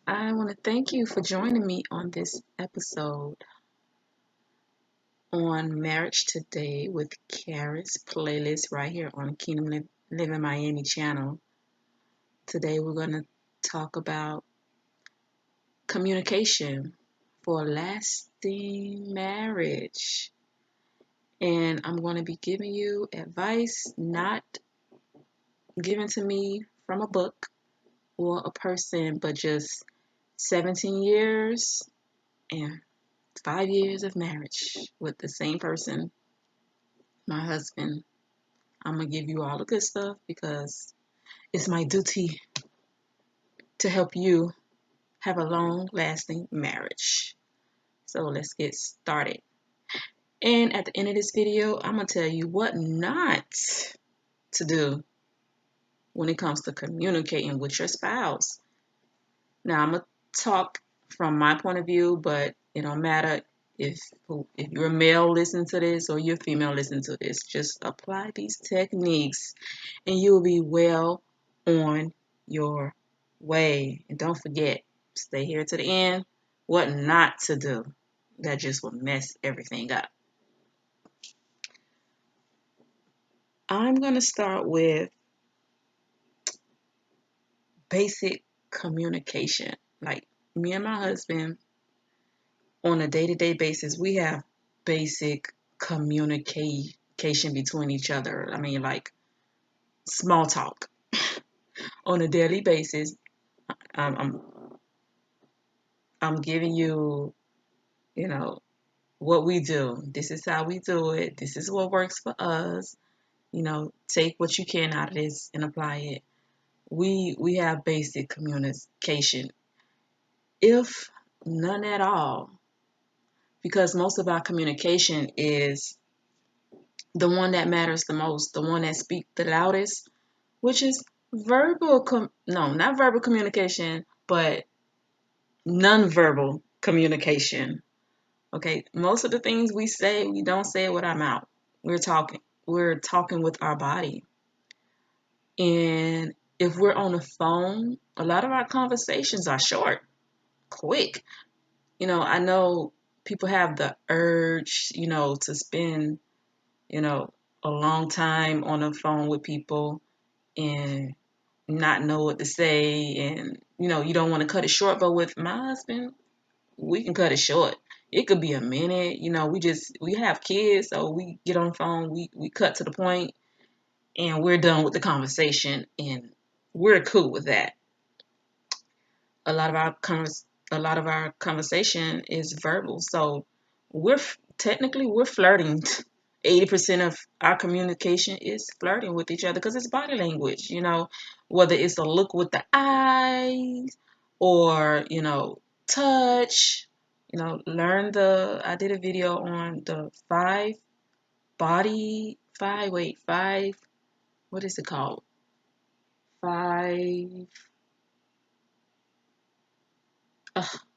I want to thank you for joining me on this episode on Marriage Today with Karis playlist right here on Kingdom Living Miami channel. Today we're going to talk about communication for a lasting marriage. And I'm going to be giving you advice not given to me from a book or a person, but just 17 years and 5 years of marriage with the same person, my husband. I'm going to give you all the good stuff because it's my duty to help you have a long lasting marriage. So let's get started. And at the end of this video, I'm going to tell you what not to do when it comes to communicating with your spouse. Now, I'm going to talk from my point of view, but it don't matter if you're a male listening to this or you're female listening to this. Just apply these techniques and you'll be well on your way. And don't forget, stay here to the end. What not to do. That just will mess everything up. I'm going to start with basic communication. Like me and my husband, on a day-to-day basis, we have basic communication between each other. I mean, like small talk on a daily basis. Um, I'm I'm giving you, you know, what we do. This is how we do it. This is what works for us. Take what you can out of this and apply it. We have basic communication, if none at all, because most of our communication is the one that matters the most, the one that speaks the loudest, which is no, not verbal communication, but nonverbal communication. Okay, most of the things we say, we don't say it with our mouth. We're talking. We're talking with our body. And if we're on the phone, a lot of our conversations are short, quick. I know people have the urge, to spend, you know, a long time on the phone with people and not know what to say. And, you don't want to cut it short. But with my husband, we can cut it short. It could be a minute. We have kids, so we get on the phone, we cut to the point, and we're done with the conversation, and we're cool with that. A lot of our conversation is verbal, so we're flirting. 80% of our communication is flirting with each other because it's body language. Whether it's a look with the eyes or touch. I did a video on the five, what is it called? Five,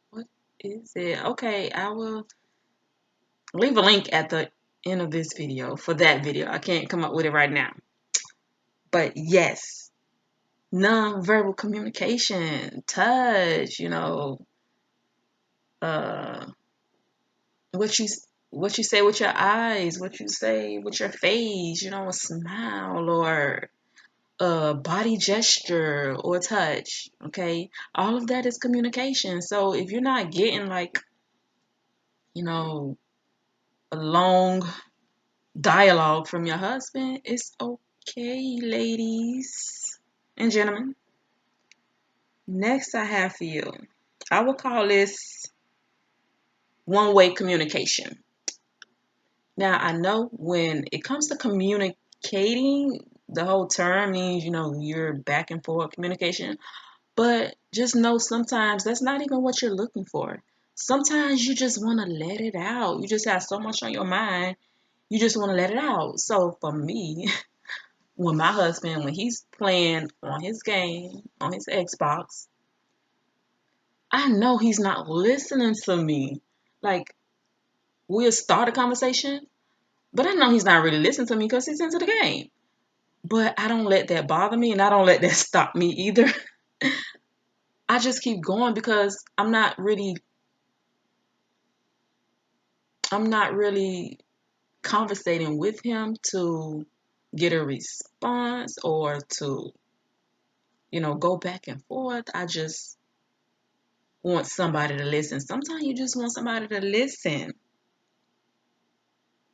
what is it? Okay, I will leave a link at the end of this video for that video. I can't come up with it right now. But yes, non-verbal communication, touch, uh, what you what you say with your eyes, what you say with your face, a smile or a body gesture or touch. Okay, all of that is communication. So if you're not getting like, a long dialogue from your husband, it's okay, ladies and gentlemen. Next, I have for you, I will call this one-way communication. Now, I know when it comes to communicating, the whole term means, you're back and forth communication. But just know sometimes that's not even what you're looking for. Sometimes you just want to let it out. You just have so much on your mind. You just want to let it out. So for me, when my husband, when he's playing on his game, on his Xbox, I know he's not listening to me. Like, we'll start a conversation, but I know he's not really listening to me because he's into the game. But I don't let that bother me, and I don't let that stop me either. I just keep going because I'm not really conversating with him to get a response or to, go back and forth. I just want somebody to listen. Sometimes you just want somebody to listen.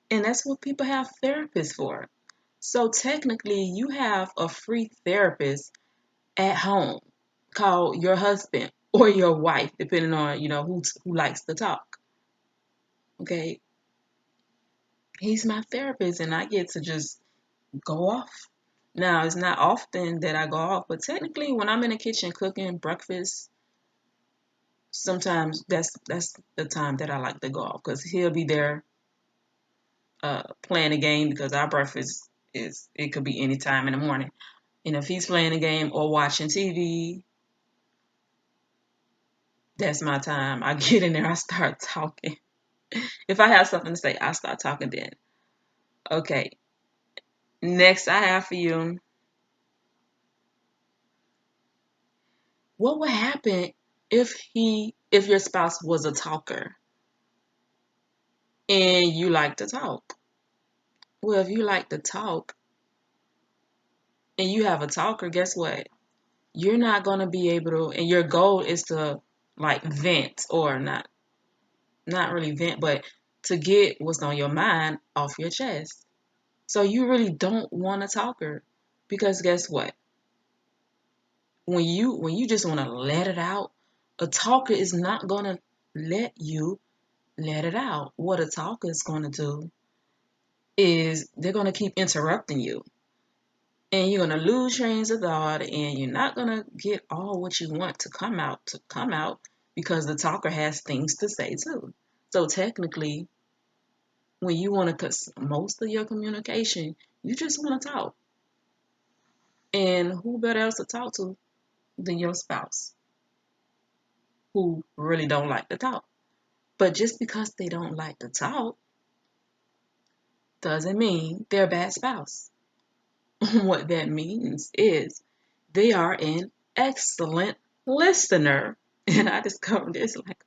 And that's what people have therapists for. So technically, you have a free therapist at home called your husband or your wife, depending on, who likes to talk. Okay. He's my therapist and I get to just go off. Now, it's not often that I go off, but technically when I'm in the kitchen cooking breakfast, sometimes that's the time that I like to go off because he'll be there playing a game because our breakfast it could be any time in the morning. And if he's playing a game or watching TV, that's my time. I get in there, I start talking. If I have something to say, I start talking then. Okay. Next I have for you, what would happen if your spouse was a talker and you like to talk? Well, if you like to talk and you have a talker, guess what? You're not gonna be able to, and your goal is to like vent or not really vent, but to get what's on your mind off your chest. So you really don't want a talker because guess what? When you just want to let it out, a talker is not gonna let you let it out. What a talker is gonna do is they're gonna keep interrupting you. And you're gonna lose trains of thought and you're not gonna get all what you want to come out because the talker has things to say too. So technically, when you want to cut most of your communication, you just want to talk. And who better else to talk to than your spouse who really don't like to talk? But just because they don't like to talk doesn't mean they're a bad spouse. What that means is they are an excellent listener. And I discovered this like,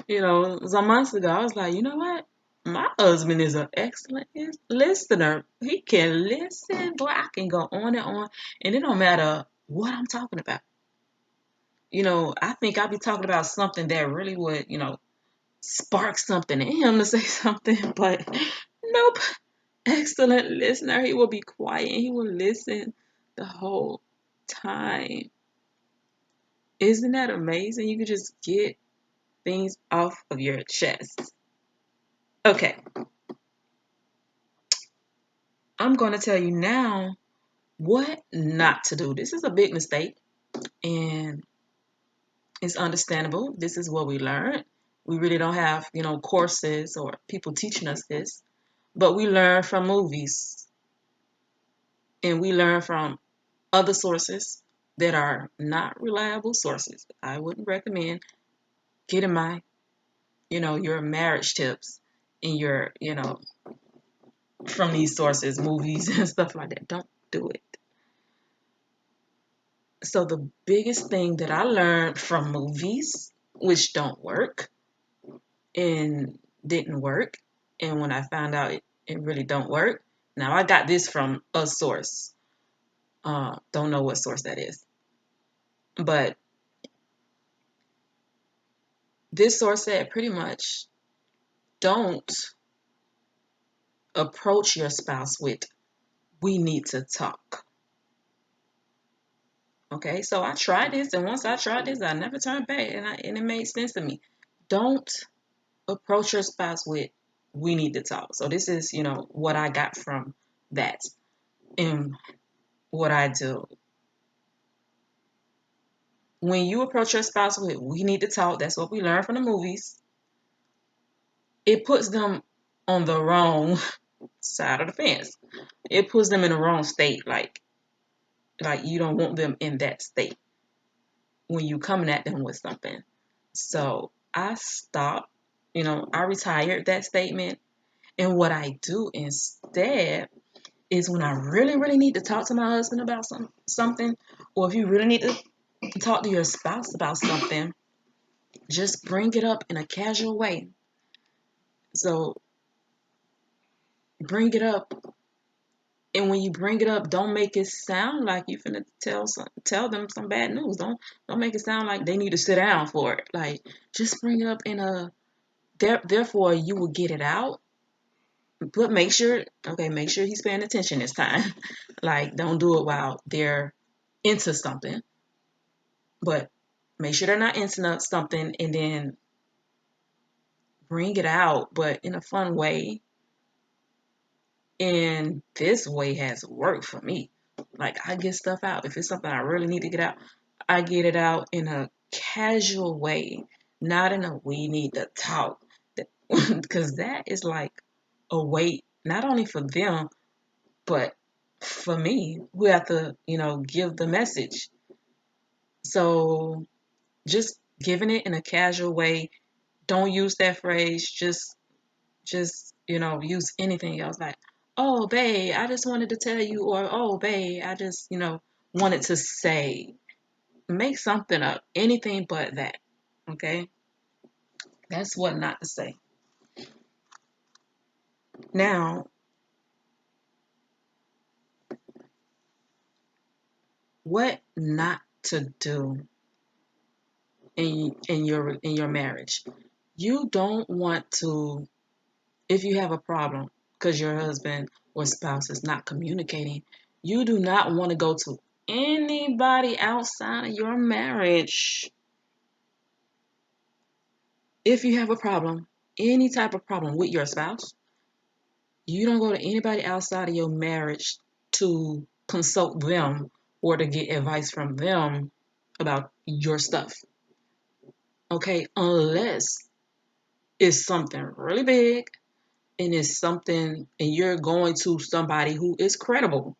some months ago. I was like, you know what? My husband is an excellent listener. He can listen. Boy, I can go on and on. And it don't matter what I'm talking about. I think I'll be talking about something that really would, spark something in him to say something. But nope. Excellent listener. He will be quiet. He will listen the whole time. Isn't that amazing? You can just get things off of your chest. Okay, I'm going to tell you now what not to do. This is a big mistake and it's understandable. This is what we learned. We really don't have, courses or people teaching us this, but we learn from movies and we learn from other sources that are not reliable sources. I wouldn't recommend getting your marriage tips and from these sources, movies and stuff like that. Don't do it. So the biggest thing that I learned from movies, which don't work and didn't work, and when I found out it really don't work, now I got this from a source. Don't know what source that is, but this source said pretty much don't approach your spouse with "we need to talk." Okay, so I tried this, and once I tried this, I never turned back, and it made sense to me. Don't approach your spouse with "we need to talk." So this is, what I got from that and what I do. When you approach your spouse with "we need to talk," that's what we learn from the movies. It puts them on the wrong side of the fence. It puts them in the wrong state, like you don't want them in that state when you coming at them with something. So I stopped, I retired that statement. And what I do instead is when I really, really need to talk to my husband about something, or if you really need to talk to your spouse about something, just bring it up in a casual way. So bring it up, and when you bring it up, don't make it sound like you finna tell them some bad news. Don't make it sound like they need to sit down for it. Like, just bring it up in a therefore you will get it out. But make sure he's paying attention this time. Like, don't do it while they're into something, but make sure they're not into something, and then bring it out, but in a fun way. And this way has worked for me. Like, I get stuff out. If it's something I really need to get out, I get it out in a casual way, not in a we need to talk. Because that is like a weight, not only for them, but for me, who have to, give the message. So just giving it in a casual way. Don't use that phrase. Just use anything else, like, oh babe, I just wanted to tell you, or oh babe, I just wanted to say. Make something up, anything but that. Okay, that's what not to say. Now, what not to do in your marriage. You don't want to, if you have a problem because your husband or spouse is not communicating, you do not want to go to anybody outside of your marriage. If you have a problem, any type of problem with your spouse, you don't go to anybody outside of your marriage to consult them or to get advice from them about your stuff. Okay, unless it's something really big and it's something, and you're going to somebody who is credible.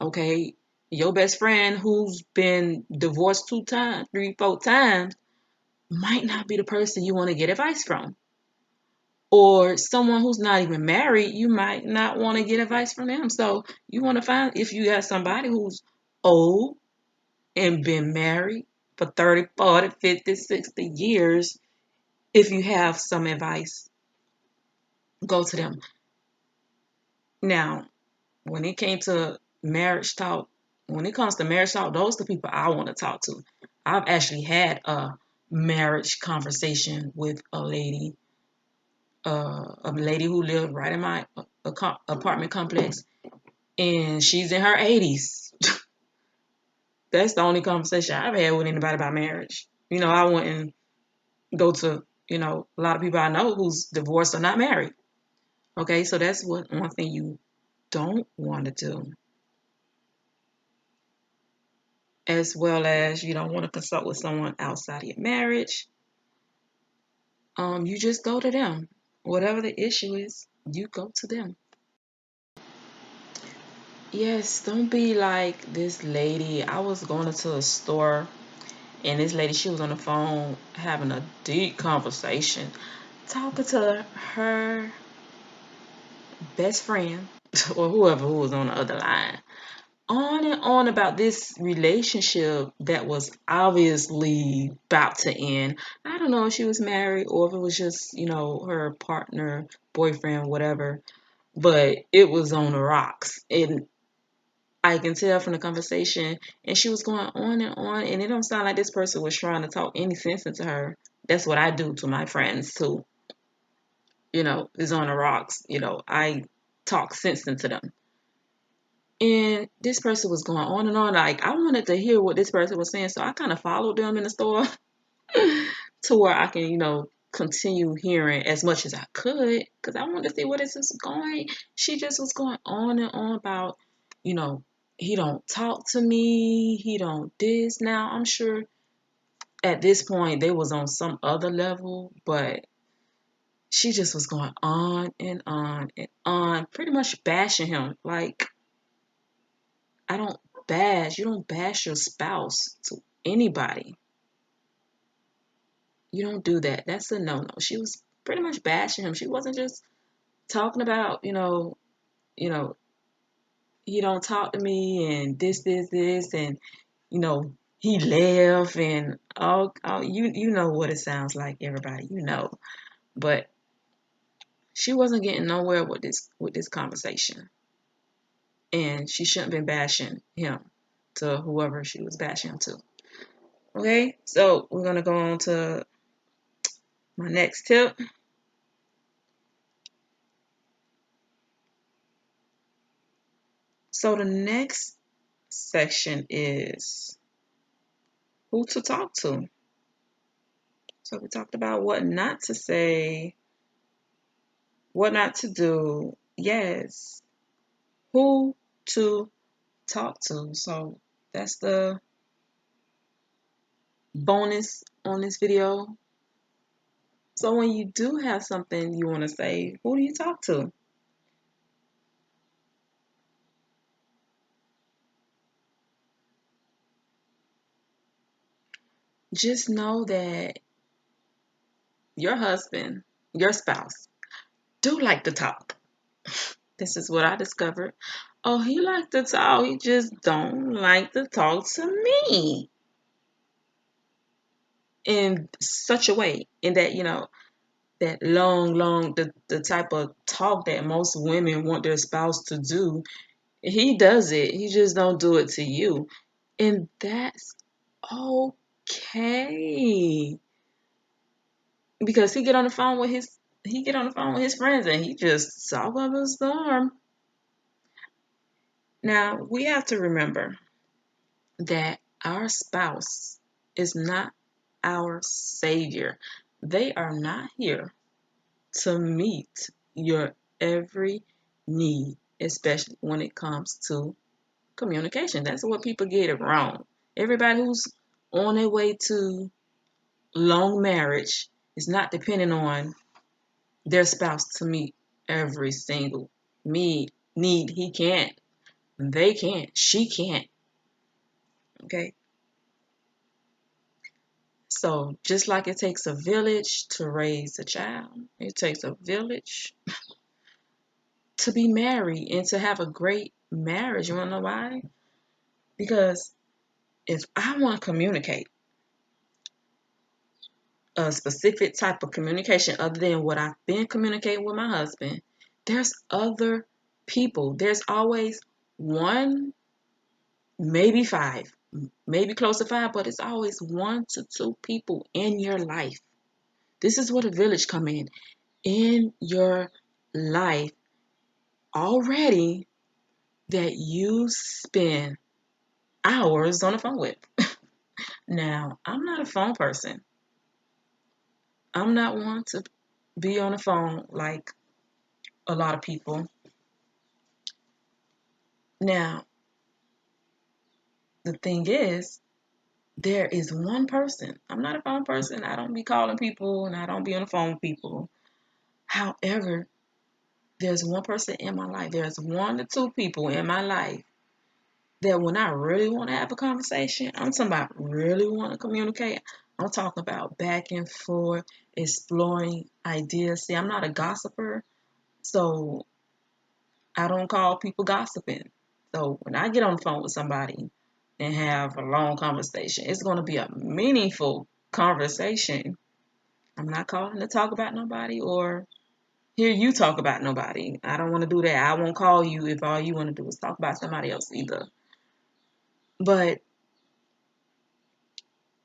Okay, your best friend who's been divorced 2 times, 3, 4 times might not be the person you want to get advice from. Or someone who's not even married, you might not want to get advice from them. So you want to find, if you got somebody who's old and been married for 30, 40, 50, 60 years, if you have some advice, go to them. Now, when it came to marriage talk, when it comes to marriage talk, those are the people I want to talk to. I've actually had a marriage conversation with a lady who lived right in my apartment complex, and she's in her 80s. That's the only conversation I've had with anybody about marriage. I wouldn't go to, a lot of people I know who's divorced or not married. Okay, so that's one thing you don't want to do, as well as you don't want to consult with someone outside of your marriage. You just go to them. Whatever the issue is, you go to them. Yes, don't be like this lady. I was going into a store, and this lady, she was on the phone having a deep conversation, talking to her best friend or whoever who was on the other line, on and on about this relationship that was obviously about to end. I don't know if she was married or if it was just, her partner, boyfriend, whatever, but it was on the rocks. And I can tell from the conversation, and she was going on, and it don't sound like this person was trying to talk any sense into her. That's what I do to my friends too. Is on the rocks. I talk sense into them. And this person was going on and on. Like, I wanted to hear what this person was saying, so I kind of followed them in the store to where I can, continue hearing as much as I could, because I wanted to see where this is going. She just was going on and on about, you know, he don't talk to me, he don't this. Now, I'm sure at this point they was on some other level, but she just was going on and on and on, pretty much bashing him. Like, I don't you don't bash your spouse to anybody. You don't do that. That's a no-no. She was pretty much bashing him. She wasn't just talking about, you know, he don't talk to me and this, and, you know, he left and all you know what it sounds like, everybody, but she wasn't getting nowhere with this conversation, and she shouldn't have been bashing him to whoever she was bashing him to. Okay, so we're gonna go on to my next tip. So the next section is who to talk to. So we talked about what not to say, what not to do. Yes, who to talk to. So that's the bonus on this video. So when you do have something you want to say, who do you talk to? Just know that your husband, your spouse, do like to talk. This is what I discovered. Oh, he like to talk. He just don't like to talk to me in such a way, in that, that long, the type of talk that most women want their spouse to do. He does it. He just don't do it to you. And that's okay. Because he get on the phone with his friends and he just talk up a storm. Now, we have to remember that our spouse is not our savior. They are not here to meet your every need, especially when it comes to communication. That's what people get it wrong. Everybody who's on their way to long marriage is not depending on their spouse to meet every single need. He can't. They can't. She can't. Okay. So just like it takes a village to raise a child, it takes a village to be married and to have a great marriage. You wanna know why? Because if I want to communicate a specific type of communication other than what I've been communicating with my husband, there's other people. There's always one, maybe five, maybe close to five, but it's always 1 to 2 people in your life. This is where the village come in your life already, that you spend hours on the phone with. Now, I'm not a phone person. I'm not one to be on the phone like a lot of people. Now, the thing is, there is one person. I'm not a phone person. I don't be calling people and I don't be on the phone with people. However, there's one person in my life. There's 1 to 2 people in my life that when I really want to have a conversation, I'm talking about really want to communicate. I'm talking about back and forth, exploring ideas. See, I'm not a gossiper, so I don't call people gossiping. So when I get on the phone with somebody and have a long conversation, it's going to be a meaningful conversation. I'm not calling to talk about nobody or hear you talk about nobody. I don't want to do that. I won't call you if all you want to do is talk about somebody else either. But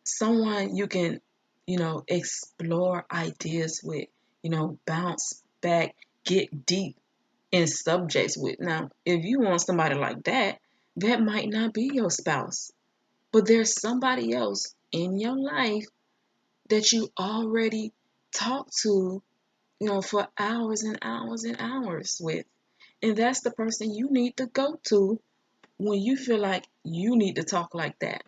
someone you can, explore ideas with, bounce back, get deep in subjects with. Now, if you want somebody like that, that might not be your spouse, but there's somebody else in your life that you already talk to, for hours and hours and hours with. And that's the person you need to go to when you feel like you need to talk like that.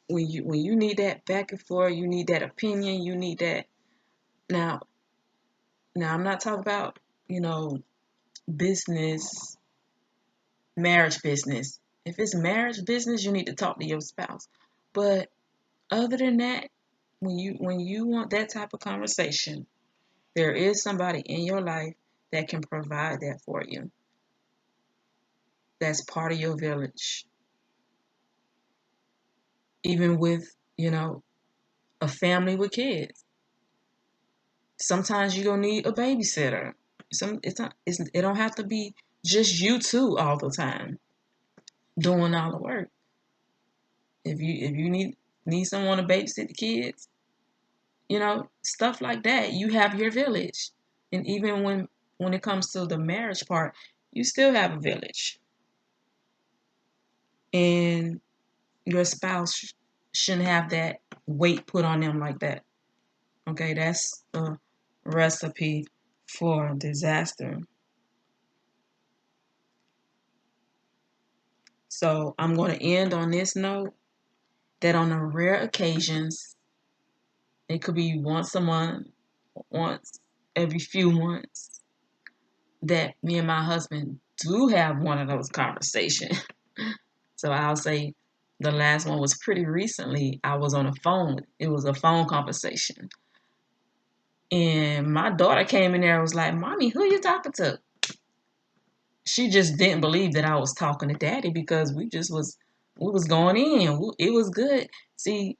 When you need that back and forth, you need that opinion, you need that. Now, I'm not talking about, business, marriage business. If it's marriage business, you need to talk to your spouse. But other than that, when you want that type of conversation, there is somebody in your life that can provide that for you. That's part of your village. even with, a family with kids. Sometimes you're gonna need a babysitter. It don't have to be just you two all the time doing all the work. If you need someone to babysit the kids, stuff like that. You have your village, and even when it comes to the marriage part, you still have a village, and your spouse shouldn't have that weight put on them like that. Okay, that's a recipe for disaster. So I'm going to end on this note that on the rare occasions, it could be once a month, once every few months, that me and my husband do have one of those conversations. So I'll say the last one was pretty recently. I was on a phone. It was a phone conversation. And my daughter came in there and was like, Mommy, who you talking to? She just didn't believe that I was talking to Daddy because we was going in. It was good. See,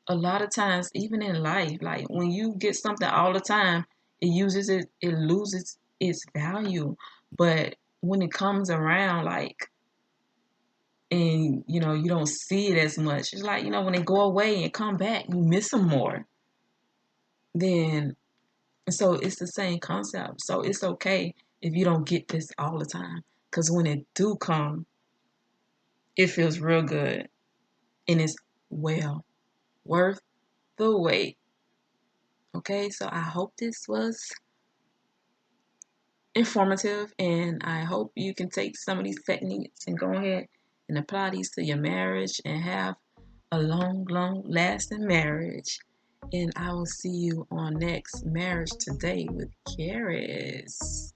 a lot of times, even in life, like when you get something all the time, it loses its value. But when it comes around, like, and you don't see it as much. It's like, when they go away and come back, you miss them more. Then, so it's the same concept. So it's okay if you don't get this all the time, because when it do come, it feels real good, and it's well worth the wait. Okay, so I hope this was informative, and I hope you can take some of these techniques and go ahead and apply these to your marriage and have a long, long lasting marriage. And I will see you on next Marriage Today with Karis.